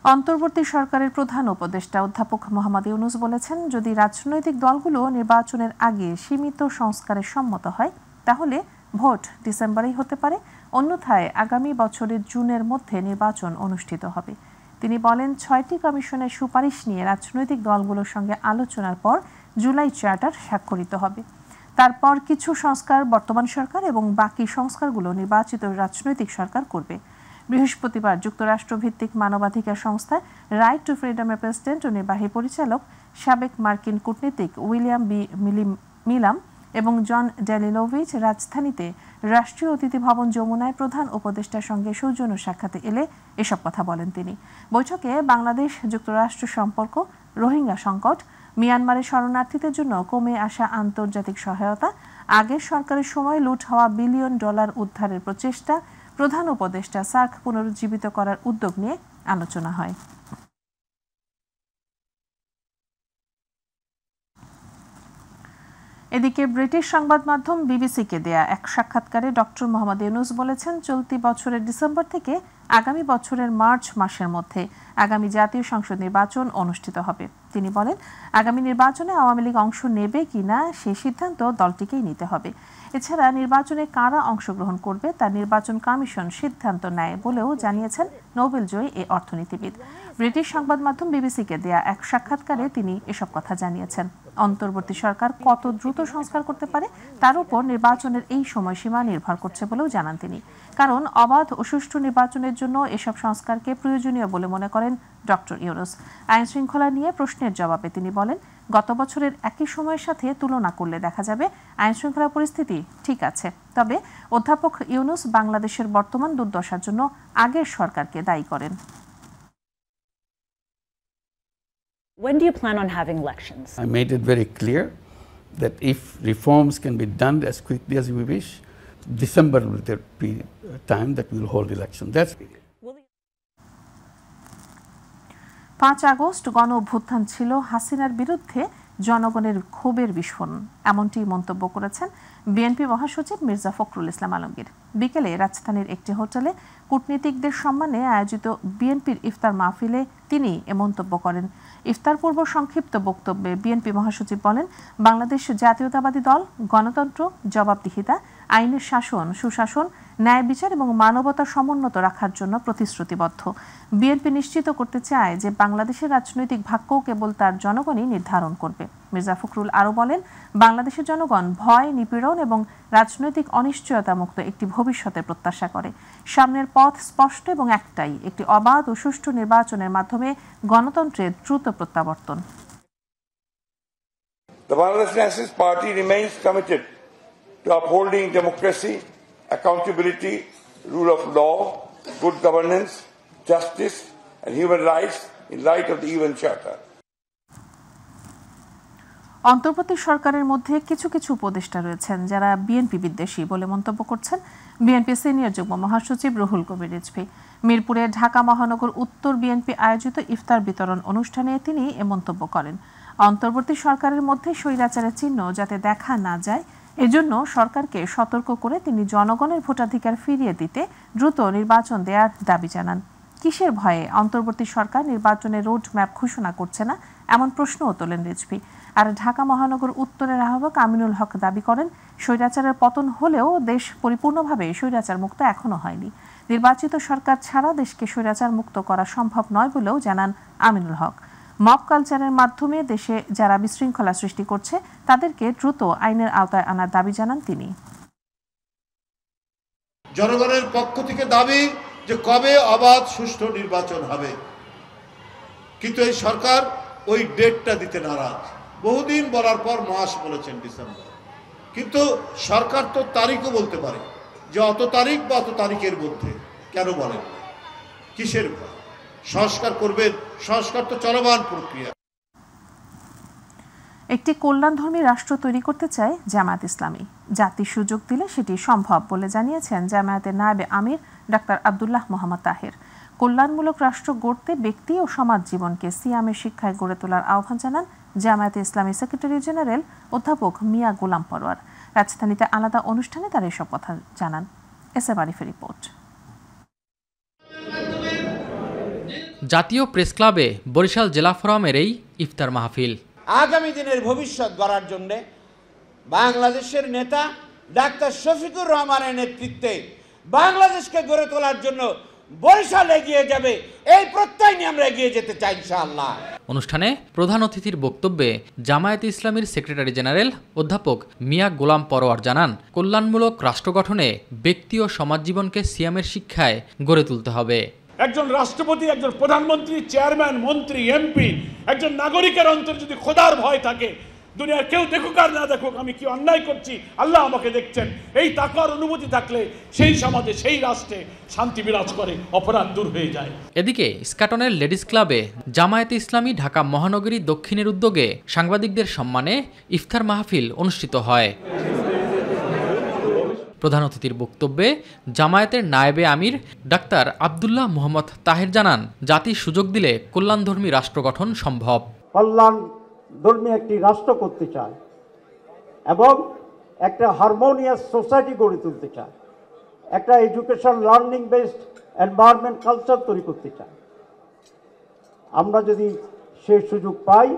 অন্তর্বর্তী সরকারের প্রধান উপদেষ্টা অধ্যাপক মোহাম্মদ ইউনূস বলেছেন, যদি রাজনৈতিক দলগুলো নির্বাচনের আগে সীমিত সংস্কারে সম্মত হয় তাহলে ভোট ডিসেম্বরেই হতে পারে, অন্যথায় আগামী বছরের জুনের মধ্যে নির্বাচন অনুষ্ঠিত হবে। তিনি বলেন, ৬টি কমিশনের সুপারিশ নিয়ে রাজনৈতিক দলগুলোর সঙ্গে আলোচনার পর জুলাই চার্টার স্বাক্ষরিত হবে। তারপর কিছু সংস্কার বর্তমান সরকার এবং বাকি সংস্কারগুলো নির্বাচিত রাজনৈতিক সরকার করবে। বৃহস্পতিবার যুক্তরাষ্ট্রভিত্তিক মানবাধিকার সংস্থা রাইট টু ফ্রিডমের প্রেসিডেন্ট ও নির্বাহী পরিচালক সাবেক মার্কিন কূটনীতিক উইলিয়াম বি মিলাম এবং জন ডেলিনোভিচ রাজধানীতে রাষ্ট্রীয় অতিথি ভবন যমুনায় প্রধান উপদেষ্টার সঙ্গে সৌজন্য সাক্ষাতে এলে এসব কথা বলেন তিনি। বৈঠকে বাংলাদেশ যুক্তরাষ্ট্র সম্পর্ক, রোহিঙ্গা সংকট, মিয়ানমারের শরণার্থীদের জন্য কমে আসা আন্তর্জাতিক সহায়তা, আগের সরকারের সময় লুট হওয়া $1 বিলিয়ন উদ্ধারের প্রচেষ্টা, প্রধান উপদেষ্টা সার্ক পুনরুজ্জীবিত করার উদ্যোগ নিয়ে আলোচনা হয়। এদিকে ব্রিটিশ সংবাদ মাধ্যম বিবিসিকে দেয়া এক সাক্ষাৎকারে ডক্টর মোহাম্মদ ইউনূস বলেছেন, চলতি বছরের ডিসেম্বর থেকে আগামী বছরের মার্চ মাসের মধ্যে আগামী জাতীয় সংসদ নির্বাচন অনুষ্ঠিত হবে। তিনি বলেন, আগামী নির্বাচনে আওয়ামী লীগ অংশ নেবে কিনা সেই সিদ্ধান্ত দলটিকেই নিতে হবে। এছাড়া নির্বাচনে কারা অংশগ্রহণ করবে তা নির্বাচন কমিশন সিদ্ধান্ত নেয় বলেও জানিয়েছেন নোবেলজয়ী এই অর্থনীতিবিদ। ব্রিটিশ সংবাদ মাধ্যম বিবিসিকে দেয়া এক সাক্ষাৎকারে তিনি এসব কথা জানিয়েছেন। অন্তর্বর্তী সরকার কত দ্রুত সংস্কার করতে পারে তার উপর নির্বাচনের এই সময়সীমা নির্ভর করছে বলেও জানান তিনি। কারণ অবাধ ও সুষ্ঠু নির্বাচনের জন্য এসব সংস্কারকে প্রয়োজনীয় বলে মনে করেন ডক্টর ইউনূস। আইন শৃঙ্খলা নিয়ে প্রশ্নের জবাবে তিনি বলেন, গত বছরের একই সময়ের সাথে তুলনা করলে দেখা যাবে আইন শৃঙ্খলা পরিস্থিতি ঠিক আছে। তবে অধ্যাপক ইউনূস বাংলাদেশের বর্তমান দুর্দশার জন্য আগের সরকারকে দায়ী করেন। When do you plan on having elections? I made it very clear that if reforms can be done as quickly as we wish, December will be a time that we will hold elections. That's 5 August গণ অভ্যুত্থান ছিল হাসিনার বিরুদ্ধে জনগণের ক্ষোভের বিস্ফোরণ, এমনটি মন্তব্য করেছেন বিএনপি মহাসচিব মির্জা ফখরুল ইসলাম আলমগীর। বিকেলে রাজধানীর একটি হোটেলে কূটনীতিকদের সম্মানে আয়োজিত বিএনপির ইফতার মাহফিলে তিনি এ মন্তব্য করেন। ইফতার পূর্ব সংক্ষিপ্ত বক্তব্যে বিএনপি মহাসচিব বলেন, বাংলাদেশ জাতীয়তাবাদী দল গণতন্ত্র, জবাবদিহিতা, আইনের শাসন, সুশাসন, ন্যায় বিচার এবং মানবতা সমুন্নত রাখার জন্য প্রতিশ্রুতিবদ্ধ। বিএনপি নিশ্চিত করতে চায় যে বাংলাদেশের রাজনৈতিক ভাগ্য কেবল তার জনগণই নির্ধারণ করবে। মির্জা ফখরুল আরও বলেন, বাংলাদেশের জনগণ ভয়, নিপীড়ন এবং রাজনৈতিক অনিশ্চয়তা মুক্ত একটি ভবিষ্যতের প্রত্যাশা করে। সামনের পথ স্পষ্ট এবং একটাই, একটি অবাধ ও সুষ্ঠু নির্বাচনের মাধ্যমে গণতন্ত্রের দ্রুত প্রত্যাবর্তন। The Bangladesh Nationalist Party remains committed to upholding democracy, accountability, rule of law, good governance, justice and human rights in light of the UN Charter. অন্তর্বর্তী সরকারের মধ্যে কিছু কিছু উপদেষ্টা রয়েছেন যারা বিএনপি বিদ্বেষী বলে মন্তব্য করছেন বিএনপি সিনিয়র যুগ্ম মহাসচিব রুহুল কবির রিজভী। মিরপুরে ঢাকা মহানগর উত্তর বিএনপি আয়োজিত ইফতার বিতরণ অনুষ্ঠানে তিনি এ মন্তব্য করেন। অন্তর্বর্তী সরকারের মধ্যে স্বৈরাচারের চিহ্ন যাতে দেখা না যায় এজন্য সরকারকে সতর্ক করে তিনি জনগণের ভোটাধিকার ফিরিয়ে দিতে দ্রুত নির্বাচন দেওয়ার দাবি জানান। কিসের ভয়ে অন্তর্বর্তী সরকার নির্বাচনের রোড ম্যাপ ঘোষণা করছে না এমন প্রশ্নও তোলেন রিজভী। আর ঢাকা মহানগর উত্তরের আহ্বায়ক আমিনুল হক দাবি করেন, স্বৈরাচারের পতন হলেও দেশ পরিপূর্ণভাবে স্বৈরাচার মুক্ত এখনো হয়নি। নির্বাচিত সরকার ছাড়া দেশকে স্বৈরাচার মুক্ত করা সম্ভব নয় বলেও জানান আমিনুল হক। মব কালচারের মাধ্যমে দেশে যারা বিশৃঙ্খলা সৃষ্টি করছে তাদেরকে দ্রুত আইনের আওতায় আনার দাবি জানান তিনি। জনগণের পক্ষ থেকে দাবি যে কবে অবাধ সুষ্ঠু নির্বাচন হবে, কিন্তু এই সরকার ওই ডেটটা দিতে নারাজ। বহুদিন বলার পর মাস বলেছেন ডিসেম্বর, কিন্তু সরকার তো তারিখও বলতে পারে যে অত তারিখ বা অত তারিখের মধ্যে। কেন বলেন? কিসের ভয়? সংস্কার করবেন, সংস্কার তো চলমান প্রক্রিয়া। একটি কল্যাণধর্মী রাষ্ট্র তৈরি করতে চায় জামায়াত ইসলামী। জাতি সুযোগ দিলে সেটি সম্ভব বলে জানিয়েছেন জামায়াতের নায়েবে আমির ডাক্তার আব্দুল্লাহ মোহাম্মদ তাহের। কল্যাণমূলক রাষ্ট্র গড়তে ব্যক্তি ও সমাজ জীবনকে সিয়ামের শিক্ষায় গড়ে তোলার আহ্বান জানান জামায়াতে ইসলামী সেক্রেটারি জেনারেল অধ্যাপক মিয়া গোলাম পরোয়ার। রাজধানীতে আলাদা অনুষ্ঠানে তারা এসব কথা জানান। এস এম আরিফের রিপোর্ট। জাতীয় প্রেস ক্লাবে বরিশাল জেলা ফোরামের এই ইফতার মাহফিল। আগামী দিনের ভবিষ্যৎ গড়ার জন্য বাংলাদেশের নেতা ডাক্তার শফিকুর রহমানের নেতৃত্বে বাংলাদেশকে গড়ে তোলার জন্য বরিশাল এগিয়ে যাবে, এই প্রত্যয় নিয়ে আমরা এগিয়ে যেতে চাই ইনশাআল্লাহ। অনুষ্ঠানে প্রধান অতিথির বক্তব্যে জামায়াতে ইসলামীর সেক্রেটারি জেনারেল অধ্যাপক মিয়া গোলাম পরোয়ার জানান, কল্যাণমূলক রাষ্ট্র গঠনে ব্যক্তি ও সমাজ জীবনকে সিয়ামের শিক্ষায় গড়ে তুলতে হবে। একজন রাষ্ট্রপতি, একজন প্রধানমন্ত্রী, চেয়ারম্যান, মন্ত্রী, এমপি, একজন নাগরিকের অন্তরে যদি খোদার ভয় থাকে, দুনিয়ার কেউ দেখুক আর না দেখুক আমি কি অন্যায় করছি, আল্লাহ আমাকে দেখছেন, এই তাকওয়ার অনুভূতি থাকলে সেই সমাজে, সেই রাষ্ট্রে শান্তি বিরাজ করে, অপরাধ দূর হয়ে যায়। এদিকে ইস্কাটনের লেডিস ক্লাবে জামায়াতে ইসলামী ঢাকা মহানগরী দক্ষিণের উদ্যোগে সাংবাদিকদের সম্মানে ইফতার মাহফিল অনুষ্ঠিত হয়। প্রধান অতিথির বক্তব্যে জামায়াতের নায়েবে আমির ডাক্তার আব্দুল্লাহ মোহাম্মদ তাহের জানান, জাতি সুযোগ দিলে কল্যাণধর্মী রাষ্ট্র গঠন সম্ভব। কল্যাণধর্মী একটি রাষ্ট্র করতে চায় এবং একটা হারমোনিয়াস সোসাইটি গড়ে তুলতে চায়, একটা education learning based environment culture তৈরি করতে চায়। আমরা যদি সেই সুযোগ পাই,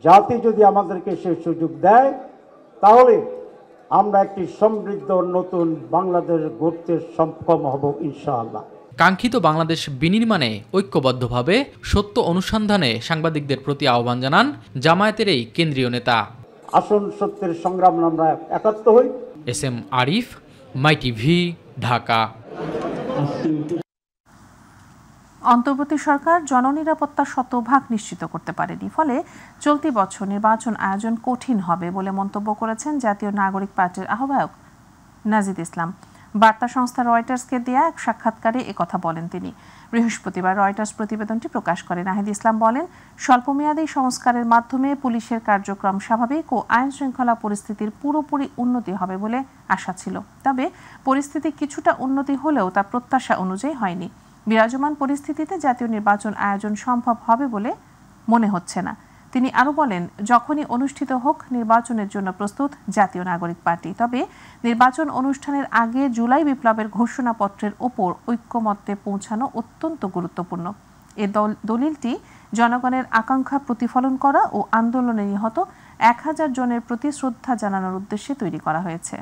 জাতি যদি আমাদেরকে সেই সুযোগ দেয়, তাহলে আমরা একটি সমৃদ্ধ নতুন বাংলাদেশ গড়তে সক্ষম হব ইনশাআল্লাহ। কাঙ্ক্ষিত বাংলাদেশ বিনির্মাণে ঐক্যবদ্ধভাবে সত্য অনুসন্ধানে সাংবাদিকদের প্রতি আহ্বান জানান জামায়াতের এই কেন্দ্রীয় নেতা। আসুন সত্যের সংগ্রাম আমরা একাত্ম হই। SM আরিফ, মাই টিভি, ঢাকা। অন্তর্বর্তী সরকার জননিরাপত্তা শতভাগ নিশ্চিত করতে পারেনি, ফলে চলতি বছর নির্বাচন আয়োজন কঠিন হবে বলে মন্তব্য করেছেন জাতীয় নাগরিক পার্টির আহ্বায়ক নাজিদ ইসলাম। বার্তা সংস্থা রয়টার্সকে দেয়া এক সাক্ষাৎকারে একথা বলেন তিনি। বৃহস্পতিবার রয়টার্স প্রতিবেদনটি প্রকাশ করে নাহিদ ইসলাম বলেন, স্বল্পমেয়াদী সংস্কারের মাধ্যমে পুলিশের কার্যক্রম স্বাভাবিক ও আইন শৃঙ্খলা পরিস্থিতির পুরোপুরি উন্নতি হবে বলে আশা ছিল। তবে পরিস্থিতি কিছুটা উন্নতি হলেও তা প্রত্যাশা অনুযায়ী হয়নি। বিরাজমান পরিস্থিতিতে জাতীয় নির্বাচন আয়োজন সম্ভব হবে বলে মনে হচ্ছে না। তিনি আরও বলেন, যখনই অনুষ্ঠিত হোক নির্বাচনের জন্য প্রস্তুত জাতীয় নাগরিক পার্টি। তবে নির্বাচন অনুষ্ঠানের আগে জুলাই বিপ্লবের ঘোষণাপত্রের ওপর ঐক্যমত্যে পৌঁছানো অত্যন্ত গুরুত্বপূর্ণ। এ দলিলটি জনগণের আকাঙ্ক্ষা প্রতিফলন করা ও আন্দোলনে নিহত 1000 জনের প্রতি শ্রদ্ধা জানানোর উদ্দেশ্যে তৈরি করা হয়েছে।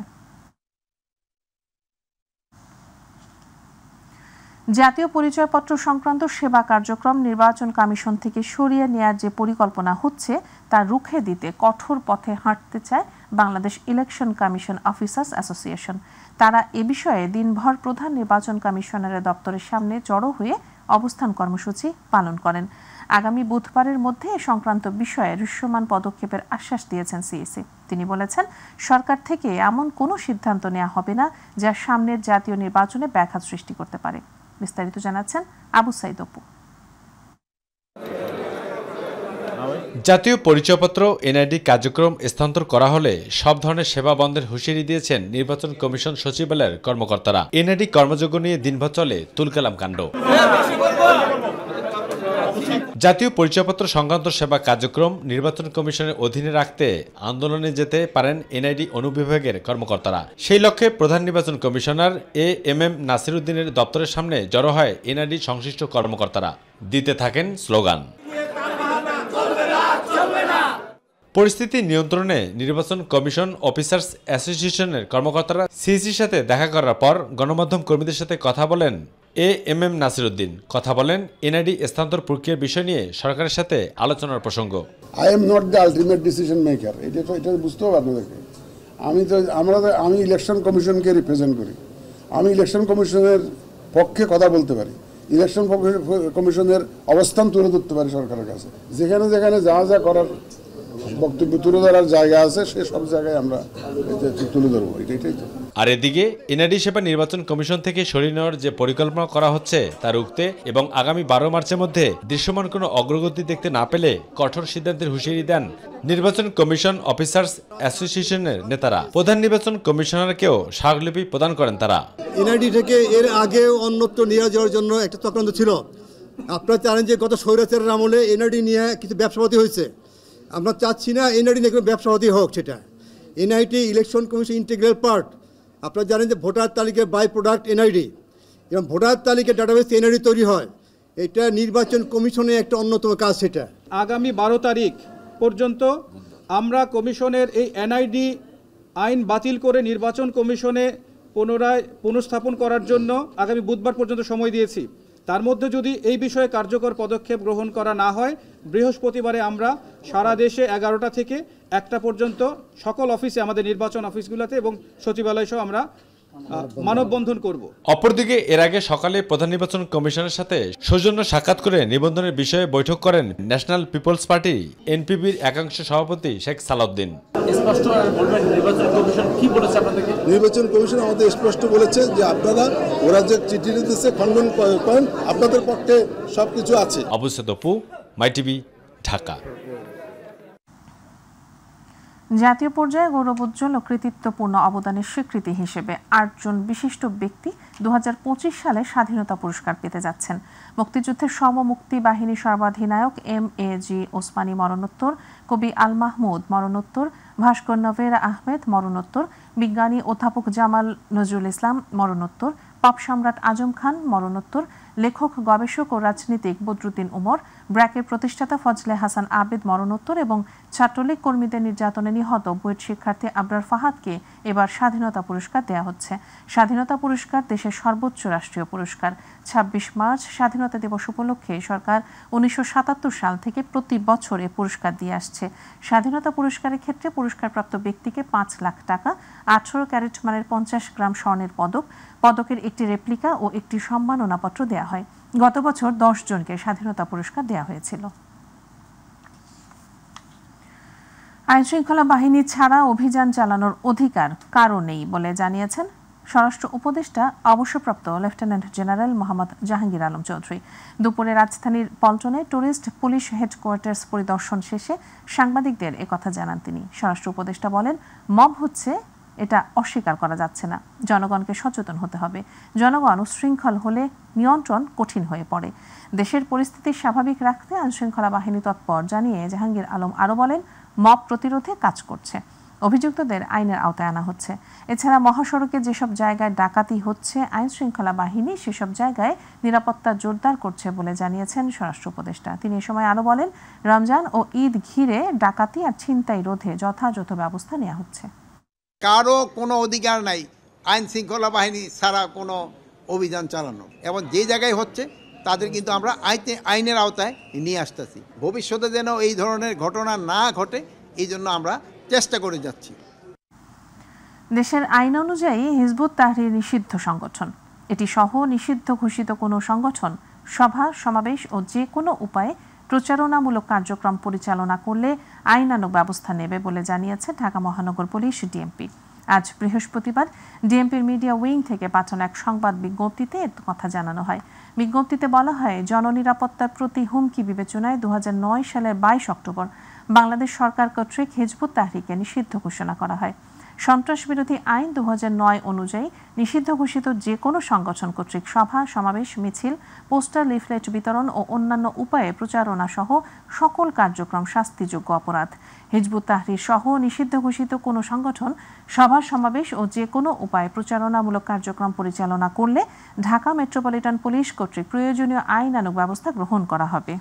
জাতীয় পরিচয়পত্র সংক্রান্ত সেবা কার্যক্রম নির্বাচন কমিশন থেকে সরিয়ে নেয়ার যে পরিকল্পনা হচ্ছে তা রুখে দিতে কঠোর পথে হাঁটতে চায় Bangladesh election commission officers association. তারা এ বিষয়ে দিনভর প্রধান নির্বাচন কমিশনারের দপ্তরের সামনে জড়ো হয়ে অবস্থান কর্মসূচি পালন করেন। আগামী বুধবারের মধ্যে এ সংক্রান্ত বিষয়ে দৃশ্যমান পদক্ষেপের আশ্বাস দিয়েছেন সিইসি। তিনি বলেছেন, সরকার থেকে এমন কোনো সিদ্ধান্ত নেওয়া হবে না যা সামনের জাতীয় নির্বাচনে ব্যাঘাত সৃষ্টি করতে পারে। বিস্তারিত জানাচ্ছেন আবু সাইদ অপু। জাতীয় পরিচয়পত্র এনআইডি কার্যক্রম স্থানান্তর করা হলে সব ধরনের সেবা বন্ধের হুঁশিয়ারি দিয়েছেন নির্বাচন কমিশন সচিবালয়ের কর্মকর্তারা। এনআইডি কর্মযোগ্য নিয়ে দিনভর চলে তুলকালাম কাণ্ড। জাতীয় পরিচয়পত্র সংক্রান্ত সেবা কার্যক্রম নির্বাচন কমিশনের অধীনে রাখতে আন্দোলনে যেতে পারেন এনআইডি অনুবিভাগের কর্মকর্তারা। সেই লক্ষ্যে প্রধান নির্বাচন কমিশনার AM নাসির উদ্দিনের দপ্তরের সামনে জড়ো হয় এনআইডি সংশ্লিষ্ট কর্মকর্তারা। দিতে থাকেন স্লোগান। পরিস্থিতি নিয়ন্ত্রণে নির্বাচন কমিশন অফিসার্স অ্যাসোসিয়েশনের কর্মকর্তারা সিইসির সাথে দেখা করার পর গণমাধ্যম কর্মীদের সাথে কথা বলেন AM নাসির উদ্দিন। কথা বলেন এনআইডি স্থানান্তর প্রক্রিয়ার বিষয় নিয়ে সরকারের সাথে আলোচনার প্রসঙ্গ। I am not the ultimate decision maker, এটা বুঝতে হবে আপনাদেরকে। আমি ইলেকশন কমিশনকে রিপ্রেজেন্ট করি। আমি ইলেকশন কমিশনের পক্ষে কথা বলতে পারি, ইলেকশন কমিশনের অবস্থান তুলে ধরতে পারি সরকারের কাছে। যেখানে যেখানে যা করার বক্তব্য তুলে ধরার জায়গা আছে সে সব জায়গায় আমরা তুলে ধরবো। এটাই তো। আর এদিকে এনআইডি সেবা নির্বাচন কমিশন থেকে সরিয়ে নেওয়ার যে পরিকল্পনা করা হচ্ছে তা রুখতে এবং আগামী 12 মার্চের মধ্যে দৃশ্যমান কোনো অগ্রগতি দেখতে না পেলে কঠোর সিদ্ধান্তের হুঁশিয়ারি দেন নির্বাচন কমিশন অফিসার্স অ্যাসোসিয়েশনের নেতারা। প্রধান নির্বাচন কমিশনারকেও স্মারকলিপি প্রদান করেন তারা। এনআইডি থেকে এর আগে অন্যত্র নিয়ে যাওয়ার জন্য একটা চক্রান্ত ছিল। আপনারা জানেন যে গত স্বৈরাচারের আমলে এনআইডি নিয়ে কিছু ব্যবসাপাতি হয়েছে। আমরা চাচ্ছি না এনআইডি নিয়ে কোনো ব্যবসাপাতি হোক। সেটা NID election commission integral part. আপনারা জানেন যে ভোটার তালিকার বাই প্রোডাক্ট এনআইডি এবং ভোটার তালিকার ডাটাবেস এনআইডি তৈরি হয়। এটা নির্বাচন কমিশনের একটা অন্যতম কাজ। সেটা আগামী 12 তারিখ পর্যন্ত আমরা কমিশনের এই এনআইডি আইন বাতিল করে নির্বাচন কমিশনে পুনরায় পুনঃস্থাপন করার জন্য আগামী বুধবার পর্যন্ত সময় দিয়েছি। তার মধ্যে যদি এই বিষয়ে কার্যকর পদক্ষেপ গ্রহণ করা না হয়, বৃহস্পতিবারে আমরা সারা দেশে 11টা থেকে 1টা পর্যন্ত সকল অফিসে, আমাদের নির্বাচন অফিসগুলোতে এবং সচিবালয় সহ আমরা মানববন্ধন করব। অপরদিকে এর আগে সকালে প্রধান নির্বাচন কমিশনের সাথে সৌজন্য সাক্ষাৎ করে নিবন্ধনের বিষয়ে বৈঠক করেন ন্যাশনাল পিপলস পার্টি এনপিপির একাংশ সভাপতি শেখ সালাউদ্দিন। নির্বাচন কমিশন আমাদের স্পষ্ট বলেছে যে আপনারা ওরা যে চিঠি দিতেছে খণ্ডন করেন, আপনাদের পক্ষে সবকিছু আছে। আবু সাদপু, মাই টিভি, ঢাকা। জাতীয় পর্যায়ে গৌরবোজ্জ্বল ও কৃতিত্বপূর্ণ অবদানের স্বীকৃতি হিসেবে 8 জন বিশিষ্ট ব্যক্তি 2025 সালে স্বাধীনতা পুরস্কার পেতে যাচ্ছেন। মুক্তিযুদ্ধের সমমুক্তি বাহিনী সর্বাধিনায়ক MAG ওসমানী মরণোত্তর, কবি আল মাহমুদ মরণোত্তর, ভাস্কর নভেরা আহমেদ মরণোত্তর, বিজ্ঞানী অধ্যাপক জামাল নজরুল ইসলাম মরণোত্তর, পপ সম্রাট আজম খান মরণোত্তর, লেখক, গবেষক ও রাজনীতিক বদরুদ্দিন উমর, ব্র্যাকের প্রতিষ্ঠাতা ফজলে হাসান আবেদ মরণোত্তর এবং ছাত্রলীগ কর্মীদের নির্যাতনে নিহত বুয়েট শিক্ষার্থী আবরার ফাহাদকে এবার স্বাধীনতা পুরস্কার দেওয়া হচ্ছে। স্বাধীনতা পুরস্কার দেশের সর্বোচ্চ রাষ্ট্রীয় পুরস্কার। 26 মার্চ স্বাধীনতা দিবস উপলক্ষে সরকার 1977 সাল থেকে প্রতি বছর এ পুরস্কার দিয়ে আসছে। স্বাধীনতা পুরস্কারের ক্ষেত্রে পুরস্কারপ্রাপ্ত ব্যক্তিকে 5 লাখ টাকা, 18 ক্যারেট মানের 50 গ্রাম স্বর্ণের পদক, পদকের একটি রেপ্লিকা ও একটি সম্মাননাপত্র দেওয়া হয়। গত বছর 10 জনকে স্বাধীনতা পুরস্কার দেওয়া হয়েছিল। আইনশৃঙ্খলা বাহিনী ছাড়া অভিযান চালানোর অধিকার কারো নেই বলে জানিয়েছেন স্বরাষ্ট্র উপদেষ্টা অবসরপ্রাপ্ত লেফটেন্যান্ট জেনারেল মোহাম্মদ জাহাঙ্গীর আলম চৌধুরী। দুপুরে রাজধানীর পল্টনে টুরিস্ট পুলিশ হেডকোয়ার্টার্স পরিদর্শন শেষে সাংবাদিকদের একথা জানান তিনি। স্বরাষ্ট্র উপদেষ্টা বলেন, মব হচ্ছে, এটা অস্বীকার করা যাচ্ছে না। জনগণকে সচেতন হতে হবে। জনগণ উশৃঙ্খল হলে নিয়ন্ত্রণ কঠিন হয়ে পড়ে। দেশের পরিস্থিতি স্বাভাবিক রাখতে আইনশৃঙ্খলা বাহিনী তৎপর জানিয়ে জাহাঙ্গীর আলম আরও বলেন, মব প্রতিরোধে কাজ করছে, অভিযুক্তদের আইনের আওতায় আনা হচ্ছে। এছাড়া মহাসড়কে যেসব জায়গায় ডাকাতি হচ্ছে আইনশৃঙ্খলা বাহিনী সেসব জায়গায় নিরাপত্তা জোরদার করছে বলে জানিয়েছেন স্বরাষ্ট্র উপদেষ্টা। তিনি এ সময় আরও বলেন, রমজান ও ঈদ ঘিরে ডাকাতি আর ছিনতাই রোধে যথাযথ ব্যবস্থা নেওয়া হচ্ছে। কারো কোনো অধিকার নাই আইন শৃঙ্খলা বাহিনী ছাড়া কোনো অভিযান চালানো, এবং যে জায়গায় হচ্ছে তাদের কিন্তু আমরা আইনের আওতায় নিয়ে আসতেছি। ভবিষ্যতে যেন এই ধরনের ঘটনা না ঘটে, এই জন্য আমরা চেষ্টা করে যাচ্ছি। দেশের আইন অনুযায়ী হিজবুত তাহরির নিষিদ্ধ সংগঠন। এটি সহ নিষিদ্ধ ঘোষিত কোনো সংগঠন সভা, সমাবেশ ও যে কোনো উপায়ে প্রচারণামূলক কার্যক্রম পরিচালনা করলে আইনানুগ ব্যবস্থা নেবে বলে জানিয়েছে ঢাকা মহানগর পুলিশ ডিএমপি। আজ বৃহস্পতিবার ডিএমপির মিডিয়া উইং থেকে পাঠানো এক সংবাদ বিজ্ঞপ্তিতে এর কথা জানানো হয়। বিজ্ঞপ্তিতে বলা হয়, জননিরাপত্তার প্রতি হুমকি বিবেচনায় 2009 সালের 22 অক্টোবর বাংলাদেশ সরকার কর্তৃক হিজবুত তাহরিরকে নিষিদ্ধ ঘোষণা করা হয়। সন্ত্রাস বিরোধী আইন 2009 অনুযায়ী নিষিদ্ধ ঘোষিত যে কোনো সংগঠন কর্তৃক সভা, সমাবেশ, মিছিল, পোস্টার, লিফলেট বিতরণ ও অন্যান্য উপায়ে প্রচারণা সহ সকল কার্যক্রম শাস্তিযোগ্য অপরাধ। হিজবুত তাহরির সহ নিষিদ্ধ ঘোষিত কোনো সংগঠন সভা, সমাবেশ ও যে কোনো উপায়ে প্রচারণামূলক কার্যক্রম পরিচালনা করলে ঢাকা মেট্রোপলিটন পুলিশ কর্তৃক প্রয়োজনীয় আইনানুগ ব্যবস্থা গ্রহণ করা হবে।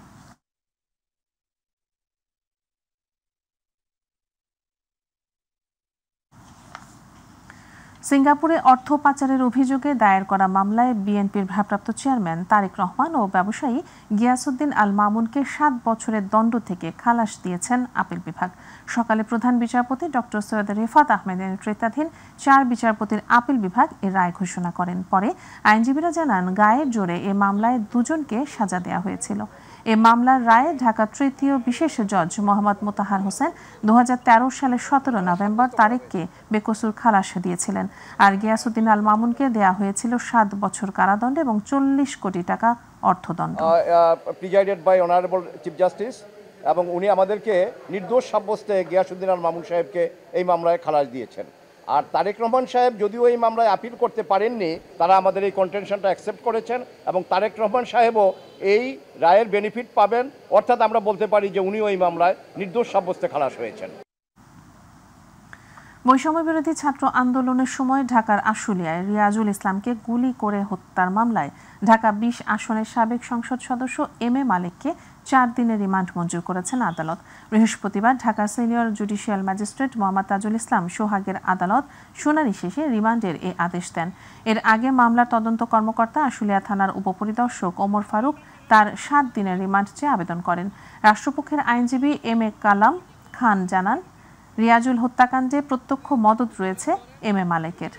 সিঙ্গাপুরে অর্থ পাচারের অভিযোগে দায়ের করা মামলায় বিএনপির ভারপ্রাপ্ত চেয়ারম্যান তারেক রহমান ও ব্যবসায়ী গিয়াসউদ্দিন আল মামুনকে 7 বছরের দণ্ড থেকে খালাস দিয়েছেন আপিল বিভাগ। সকালে প্রধান বিচারপতি ডক্টর সৈয়দ রেফাত আহমেদের নেতৃত্বাধীন 4 বিচারপতির আপিল বিভাগ এর রায় ঘোষণা করেন। পরে আইনজীবীরা জানান, গায়ের জোরে এ মামলায় 2 জনকে সাজা দেওয়া হয়েছিল। এ মামলার রায়ে ঢাকা তৃতীয় বিশেষ জজ মোহাম্মদ মোতাহার হোসেন 2013 সালের 17 নভেম্বর তারেককে বেকসুর খালাস দিয়েছিলেন। আর গিয়াসউদ্দিন আল মামুনকে দেয়া হয়েছিল 7 বছর কারাদণ্ড এবং 40 কোটি টাকা অর্থদণ্ড। Presided by honourable chief justice, এবং উনি আমাদেরকে নির্দোষ সাব্যস্তে গিয়াসউদ্দিন আল মামুন সাহেবকে এই মামলায় খালাস দিয়েছেন। আর তারেক রহমান সাহেব যদিও এই মামলায় আপিল করতে পারেননি, তারা আমাদের এই কন্টেনশনটা অ্যাকসেপ্ট করেছেন এবং তারেক রহমান সাহেবও এই রায়ের বেনিফিট পাবেন। অর্থাৎ আমরা বলতে পারি যে উনিও এই মামলায় নির্দোষ সাব্যস্তে খালাস হয়েছেন। বৈষম্য বিরোধী ছাত্র আন্দোলনের সময় ঢাকার আশুলিয়ায় রিয়াজুল ইসলামকে গুলি করে হত্যার মামলায় ঢাকা ২০ আসনের সাবেক সংসদ সদস্য এম এ মালেককে 4 দিনের রিমান্ড মঞ্জুর করেছেন আদালত। বৃহস্পতিবার ঢাকার senior judicial magistrate Mohammad Tajul Islam সোহাগের আদালত শুনানি শেষে রিমান্ডের এই আদেশ দেন। এর আগে মামলার তদন্ত কর্মকর্তা আশুলিয়া থানার উপপরিদর্শক ওমর ফারুক তার 7 দিনের রিমান্ড চেয়ে আবেদন করেন। রাষ্ট্রপক্ষের আইনজীবী এম এ কালাম খান জানান, রিয়াজুল হত্যাকাণ্ডে প্রত্যক্ষ মদত রয়েছে M A মালেকের।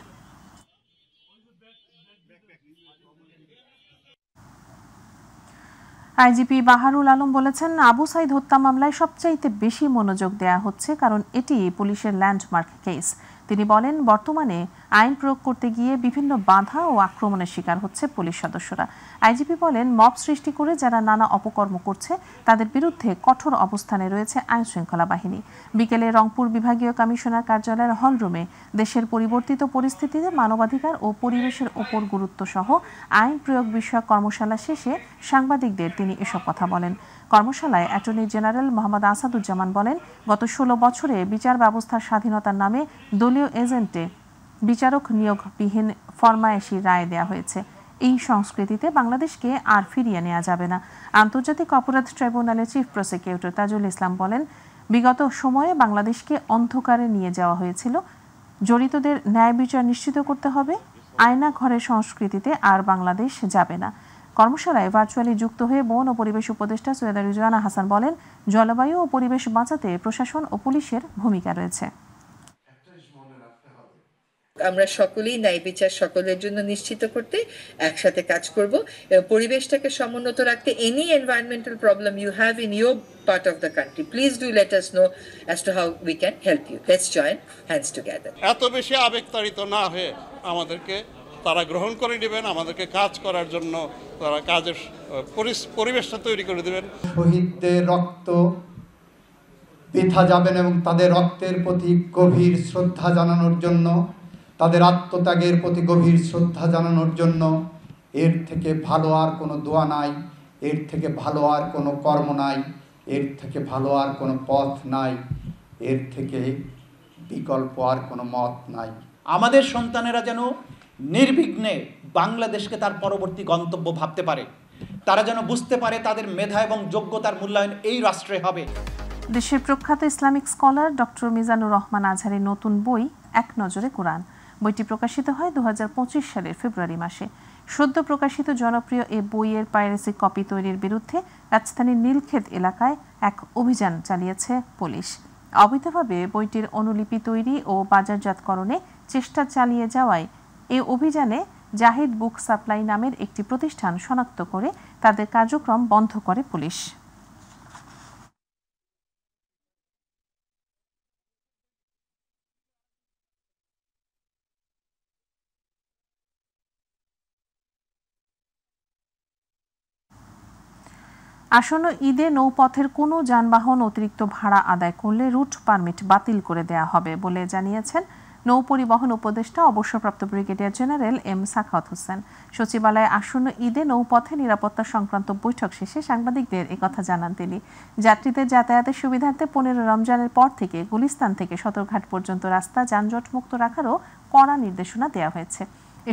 IGP Baharul Alam বলেছেন, আবু সাইদ হত্যা মামলায় সবচাইতে বেশি মনোযোগ দেয়া হচ্ছে কারণ এটি পুলিশের ল্যান্ডমার্ক কেস। তিনি বলেন, বর্তমানে আইন প্রয়োগ করতে গিয়ে বিভিন্ন বাধা ও আক্রমণের শিকার হচ্ছে পুলিশ সদস্যরা। আইজিপি বলেন, মব সৃষ্টি করে যারা নানা অপকর্ম করছে তাদের বিরুদ্ধে কঠোর অবস্থানে রয়েছে আইন শৃঙ্খলা বাহিনী। বিকেলে রংপুর বিভাগীয় কমিশনার কার্যালয়ের হলরুমে দেশের পরিবর্তিত পরিস্থিতিতে মানবাধিকার ও পরিবেশের ওপর গুরুত্ব সহ আইন প্রয়োগ বিষয়ক কর্মশালা শেষে সাংবাদিকদের তিনি এসব কথা বলেন। কর্মশালায় অ্যাটর্নি জেনারেল মোহাম্মদ আসাদুজ্জামান বলেন, গত 16 বছরে বিচার ব্যবস্থার স্বাধীনতার নামে দলীয় এজেন্টে বিচারক নিয়োগবিহীন ফরমায়েশি রায় দেয়া হয়েছে। এই সংস্কৃতিতে বাংলাদেশকে আর ফিরিয়ে নেওয়া যাবে না। আন্তর্জাতিক অপরাধ ট্রাইব্যুনালের চিফ প্রসিকিউটর তাজুল ইসলাম বলেন, বিগত সময়ে বাংলাদেশকে অন্ধকারে নিয়ে যাওয়া হয়েছিল। জড়িতদের ন্যায় বিচার নিশ্চিত করতে হবে। আয়না ঘরের সংস্কৃতিতে আর বাংলাদেশ যাবে না। কর্মশালায় ভার্চুয়ালি যুক্ত হয়ে বন ও পরিবেশ উপদেষ্টা সৈয়দা রিজওয়ানা হাসান বলেন, জলবায়ু ও পরিবেশ বাঁচাতে প্রশাসন ও পুলিশের ভূমিকা রয়েছে। আমরা সকলেই ন্যায় বিচার সকলের জন্য নিশ্চিত করতে একসাথে কাজ করব এবং পরিবেশটাকে সমুন্নত রাখতে any environmental problem you have in your part of the country, please do let us know as to how we can help you. Let's join hands together. এত বেশি আবেগতাড়িত না হয়ে আমাদেরকে তারা গ্রহণ করে নেবেন, আমাদেরকে কাজ করার জন্য তারা কাজের পরিবেশটা তৈরি করে দেবেন। শহীদদের রক্ত বৃথা যাবেন এবং তাদের রক্তের প্রতি গভীর শ্রদ্ধা জানানোর জন্য, তাদের আত্মত্যাগের প্রতি গভীর শ্রদ্ধা জানানোর জন্য এর থেকে ভালো আর কোনো দোয়া নাই, এর থেকে ভালো আর কোনো কর্ম নাই, এর থেকে ভালো আর কোনো পথ নাই, এর থেকে বিকল্প আর কোনো মত নাই। আমাদের সন্তানেরা যেন নির্বিঘ্নে বাংলাদেশকে তার পরবর্তী গন্তব্য ভাবতে পারে, তারা যেন বুঝতে পারে তাদের মেধা এবং যোগ্যতার মূল্যায়ন এই রাষ্ট্রে হবে। দেশের প্রখ্যাত Islamic scholar doctor Mizanur Rahman আজহারের নতুন বই এক নজরে কোরআন। বইটি প্রকাশিত হয় 2025 সালের ফেব্রুয়ারি মাসে। সদ্য প্রকাশিত জনপ্রিয় এ বইয়ের পাইরেসি কপি তৈরির বিরুদ্ধে রাজধানীর নীলক্ষেত এলাকায় এক অভিযান চালিয়েছে পুলিশ। অবৈধভাবে বইটির অনুলিপি তৈরি ও বাজারজাতকরণে চেষ্টা চালিয়ে যাওয়ায় এই অভিযানে জাহিদ বুক সাপ্লাই নামের একটি প্রতিষ্ঠান শনাক্ত করে তাদের কার্যক্রম বন্ধ করে পুলিশ। আসন্ন ঈদে নৌপথের কোনো যানবাহন অতিরিক্ত ভাড়া আদায় করলে রুট পারমিট বাতিল করে দেয়া হবে বলে জানিয়েছেন নৌ পরিবহন উপদেষ্টা অবসরপ্রাপ্ত brigadier general M Sakhawat Hossain. সচিবালয়ে আসন্ন ঈদে নৌপথে নিরাপত্তা সংক্রান্ত বৈঠক শেষে সাংবাদিকদের একথা জানান তিনি। যাত্রীদের যাতায়াতের সুবিধার্থে 15 রমজানের পর থেকে গুলিস্তান থেকে সদরঘাট পর্যন্ত রাস্তা যানজট মুক্ত রাখারও কড়া নির্দেশনা দেওয়া হয়েছে।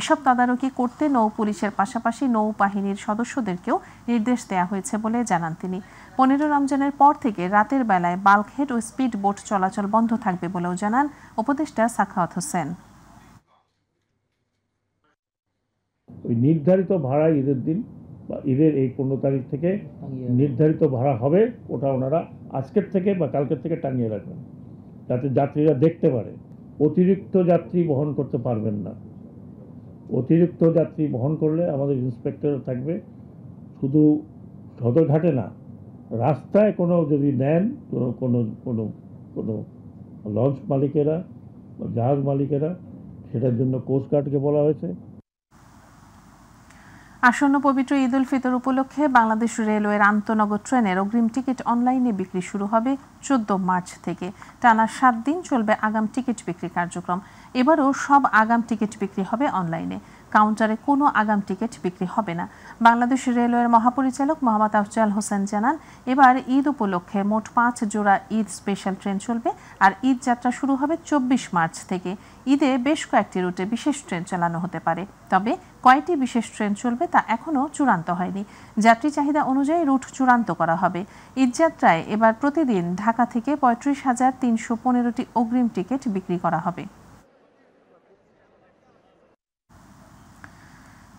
এসব তদারকি করতে নৌ পুলিশের পাশাপাশি নৌবাহিনীর সদস্যদেরকেও নির্দেশ দেওয়া হয়েছে বলে জানান তিনি। 15 রমজানের পর থেকে রাতের বেলায় বাল্কহেড ও স্পিড বোট চলাচল বন্ধ থাকবে বলেও জানান উপদেষ্টা সাখাওয়াত হোসেন। ওই নির্ধারিত ভাড়া ঈদের দিন বা ঈদের এই 15 তারিখ থেকে নির্ধারিত ভাড়া হবে, ওটা ওনারা আজকের থেকে বা কালকের থেকে টাঙিয়ে রাখবেন যাতে যাত্রীরা দেখতে পারে। অতিরিক্ত যাত্রী বহন করতে পারবেন না। অতিরিক্ত যাত্রী বহন করলে আমাদের ইন্সপেক্টর থাকবে, শুধু সদরঘাটে না, রাস্তায় কোনো যদি নেন কোনো লঞ্চ মালিকেরা বা জাহাজ মালিকেরা, সেটার জন্য কোস্টগার্ডকে বলা হয়েছে। আসন্ন পবিত্র ঈদ উল ফিতর উপলক্ষে বাংলাদেশ রেলওয়ের আন্তনগর ট্রেনের অগ্রিম টিকিট অনলাইনে বিক্রি শুরু হবে 14 মার্চ থেকে। টানা 7 দিন চলবে আগাম টিকিট বিক্রি কার্যক্রম। এবারও সব আগাম টিকিট বিক্রি হবে অনলাইনে। কাউন্টারে কোনো আগাম টিকিট বিক্রি হবে না। বাংলাদেশ রেলওয়ের মহাপরিচালক মোহাম্মদ আফজাল হোসেন জানান, এবার ঈদ উপলক্ষে মোট 5 জোড়া ঈদ স্পেশাল ট্রেন চলবে আর ঈদ যাত্রা শুরু হবে 24 মার্চ থেকে। ঈদে বেশ কয়েকটি রুটে বিশেষ ট্রেন চালানো হতে পারে, তবে কয়টি বিশেষ ট্রেন চলবে তা এখনও চূড়ান্ত হয়নি। যাত্রী চাহিদা অনুযায়ী রুট চূড়ান্ত করা হবে। ঈদ যাত্রায় এবার প্রতিদিন ঢাকা থেকে 35,315টি অগ্রিম টিকিট বিক্রি করা হবে।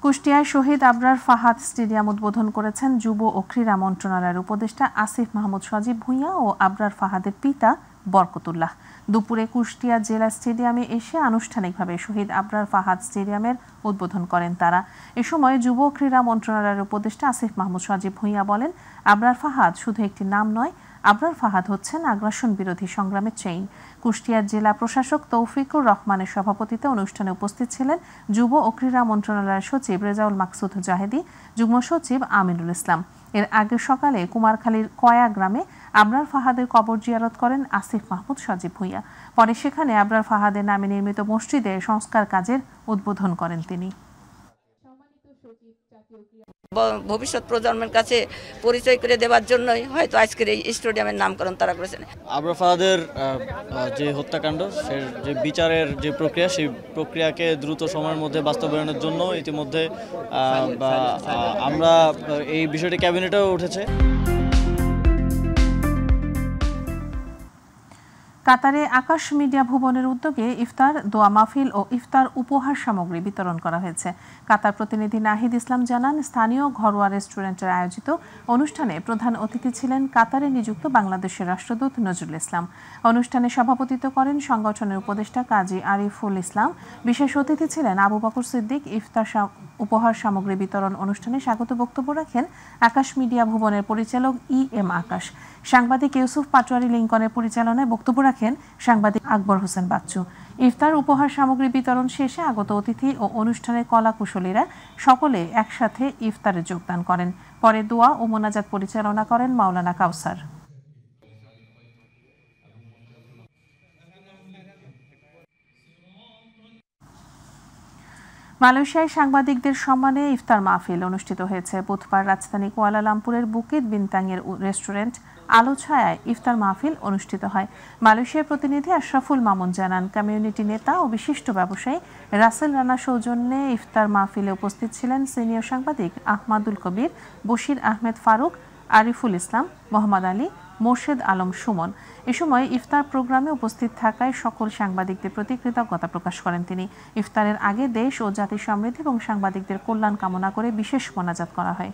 কুষ্টিয়ায় শহীদ আবরার ফাহাদ স্টেডিয়াম উদ্বোধন করেছেন যুব ও ক্রীড়া মন্ত্রণালয়ের উপদেষ্টা আসিফ মাহমুদ সজীব ভূঁইয়া ও আবরার ফাহাদের পিতা বরকতুল্লাহ। দুপুরে কুষ্টিয়া জেলা স্টেডিয়ামে এসে আনুষ্ঠানিকভাবে শহীদ আবরার ফাহাদ স্টেডিয়ামের উদ্বোধন করেন তারা। এ সময় যুব ও ক্রীড়া মন্ত্রণালয়ের উপদেষ্টা আসিফ মাহমুদ সজীব ভূঁইয়া বলেন, আবরার ফাহাদ শুধু একটি নাম নয়, আবরার ফাহাদ হচ্ছেন আগ্রাসন বিরোধী সংগ্রামের চেইন। কুষ্টিয়ার জেলা প্রশাসক তৌফিকুর রহমানের সভাপতিত্বে অনুষ্ঠানে উপস্থিত ছিলেন যুব ও ক্রীড়া মন্ত্রণালয়ের সচিব রেজাউল মাকসুদ জাহেদি, যুগ্ম সচিব আমিনুল ইসলাম। এর আগে সকালে কুমারখালীর কয়া গ্রামে আবরার ফাহাদের কবর জিয়ারত করেন আসিফ মাহমুদ সজীব ভূঁইয়া। পরে সেখানে আবরার ফাহাদের নামে নির্মিত মসজিদে সংস্কার কাজের উদ্বোধন করেন তিনি। ভবিষ্যৎ প্রজন্মের কাছে পরিচয় করে দেওয়ার জন্যই হয়তো আজকের এই স্টেডিয়ামের নামকরণ তারা করেছেন। আবরার ফাহাদের যে হত্যাকাণ্ড, সে যে বিচারের যে প্রক্রিয়া, সেই প্রক্রিয়াকে দ্রুত সময়ের মধ্যে বাস্তবায়নের জন্য ইতিমধ্যে আমরা এই বিষয়টি ক্যাবিনেটেও উঠেছে। কাতারে আকাশ মিডিয়া ভবনের উদ্যোগে ইফতার, দোয়া মাহফিল ও ইফতার উপহার সামগ্রী বিতরণ করা হয়েছে। কাতার প্রতিনিধি নাহিদ ইসলাম জানান, স্থানীয় ঘরোয়া রেস্টুরেন্টের আয়োজিত অনুষ্ঠানে প্রধান অতিথি ছিলেন কাতারে নিযুক্ত বাংলাদেশের রাষ্ট্রদূত নজরুল ইসলাম। অনুষ্ঠানে সভাপতিত্ব করেন সংগঠনের উপদেষ্টা কাজী আরিফুল ইসলাম। বিশেষ অতিথি ছিলেন আবু বকর সিদ্দিক। ইফতার উপহার সামগ্রী বিতরণ অনুষ্ঠানে স্বাগত বক্তব্য রাখেন আকাশ মিডিয়া ভবনের পরিচালক EM আকাশ। সাংবাদিক ইউসুফ পাটোয়ারি লিঙ্কনের পরিচালনায় বক্তব্য রাখেন সাংবাদিক আকবর হোসেন বাচ্চু। ইফতার উপহার সামগ্রী বিতরণ শেষে আগত অতিথি ও অনুষ্ঠানের কলা কুশলীরা সকলে একসাথে ইফতারে যোগদান করেন। পরে দোয়া ও মোনাজাত পরিচালনা করেন মাওলানা কাউসার। মালয়েশিয়ায় সাংবাদিকদের সম্মানে ইফতার মাহফিল অনুষ্ঠিত হয়েছে। বুধবার রাজধানী কুয়ালালামপুরের বুকিত বিনতাংয়ের রেস্টুরেন্ট আলো ছায়ায় ইফতার মাহফিল অনুষ্ঠিত হয়। মালয়েশিয়ার প্রতিনিধি আশরাফুল মামুন জানান, কমিউনিটি নেতা ও বিশিষ্ট ব্যবসায়ী রাসেল রানা সৌজন্যে ইফতার মাহফিলে উপস্থিত ছিলেন সিনিয়র সাংবাদিক আহমাদুল কবির, বশির আহমেদ ফারুক, আরিফুল ইসলাম, মোহাম্মদ আলী, মোর্শেদ আলম সুমন। এ সময় ইফতার প্রোগ্রামে উপস্থিত থাকায় সকল সাংবাদিকদের প্রতি কৃতজ্ঞতা প্রকাশ করেন তিনি। ইফতারের আগে দেশ ও জাতির সমৃদ্ধি এবং সাংবাদিকদের কল্যাণ কামনা করে বিশেষ মোনাজাত করা হয়।